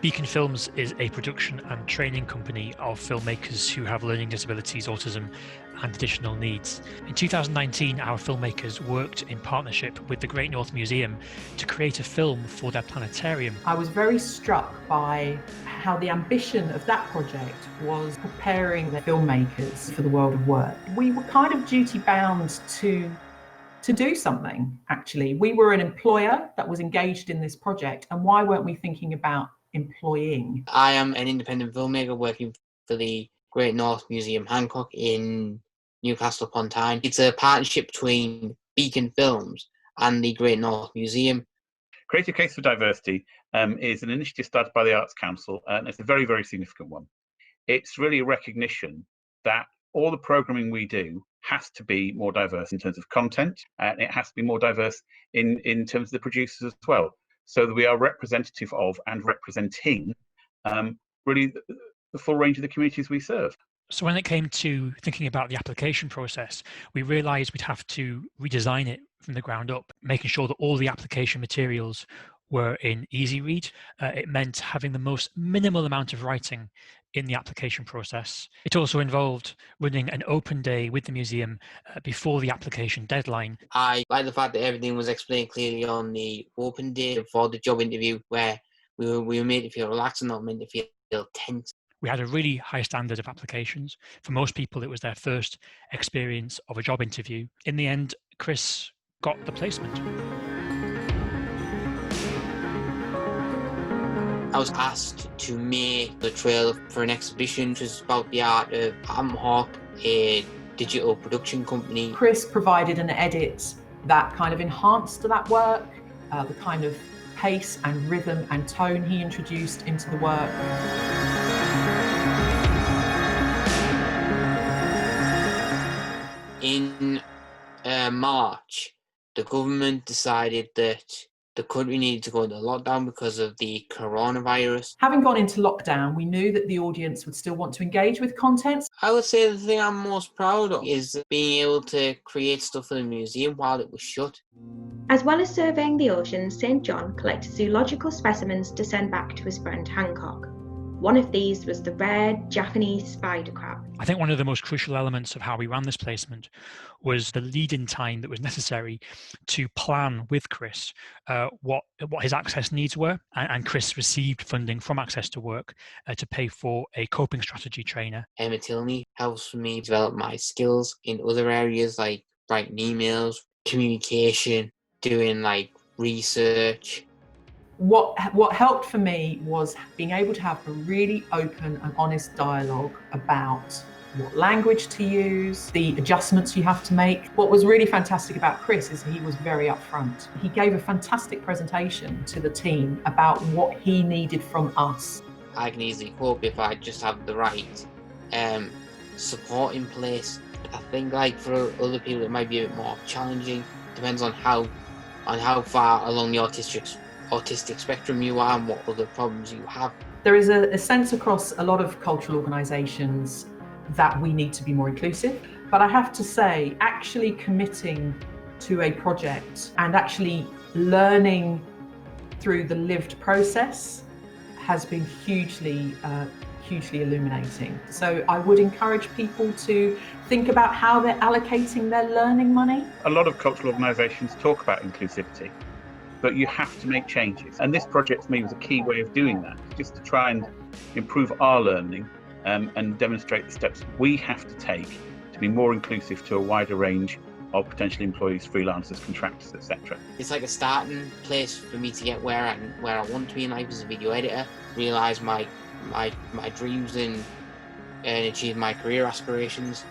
Beacon Films is a production and training company of filmmakers who have learning disabilities, autism, and additional needs. In 2019, our filmmakers worked in partnership with the Great North Museum to create a film for their planetarium. I was very struck by how the ambition of that project was preparing the filmmakers for the world of work. We were kind of duty bound to do something, actually. We were an employer that was engaged in this project, and why weren't we thinking about employing? I am an independent filmmaker working for the Great North Museum Hancock in Newcastle Upon Tyne. It's a partnership between Beacon Films and the Great North Museum. Creative Case for Diversity is an initiative started by the Arts Council, and it's a very, very significant one. It's really a recognition that all the programming we do has to be more diverse in terms of content, and it has to be more diverse in terms of the producers as well, so that we are representative of and representing really the full range of the communities we serve. So when it came to thinking about the application process, we realised we'd have to redesign it from the ground up, making sure that all the application materials were in easy read. It meant having the most minimal amount of writing in the application process. It also involved running an open day with the museum before the application deadline. I like the fact that everything was explained clearly on the open day for the job interview, where we were made to feel relaxed and not made to feel tense. We had a really high standard of applications. For most people, it was their first experience of a job interview. In the end, Chris got the placement. I was asked to make the trailer for an exhibition which was about the art of Ad Hoc, a digital production company. Chris provided an edit that kind of enhanced that work, the kind of pace and rhythm and tone he introduced into the work. In March, the government decided that the country needed to go into lockdown because of the coronavirus. Having gone into lockdown, we knew that the audience would still want to engage with content. I would say the thing I'm most proud of is being able to create stuff for the museum while it was shut. As well as surveying the oceans, St. John collected zoological specimens to send back to his friend Hancock. One of these was the rare Japanese spider crab. I think one of the most crucial elements of how we ran this placement was the lead-in time that was necessary to plan with Chris what his access needs were. And Chris received funding from Access to Work to pay for a coping strategy trainer. Emma Tilney helps me develop my skills in other areas like writing emails, communication, doing like research. What helped for me was being able to have a really open and honest dialogue about what language to use, the adjustments you have to make. What was really fantastic about Chris is he was very upfront. He gave a fantastic presentation to the team about what he needed from us. I can easily cope if I just have the right support in place. I think like for other people it might be a bit more challenging. Depends on how far along the autistic spectrum you are and what other problems you have. There is a sense across a lot of cultural organisations that we need to be more inclusive, but I have to say, actually committing to a project and actually learning through the lived process has been hugely illuminating. So I would encourage people to think about how they're allocating their learning money. A lot of cultural organisations talk about inclusivity, but you have to make changes. And this project to me was a key way of doing that, just to try and improve our learning and demonstrate the steps we have to take to be more inclusive to a wider range of potential employees, freelancers, contractors, etc. It's like a starting place for me to get where I want to be in life as a video editor, realise my dreams and achieve my career aspirations.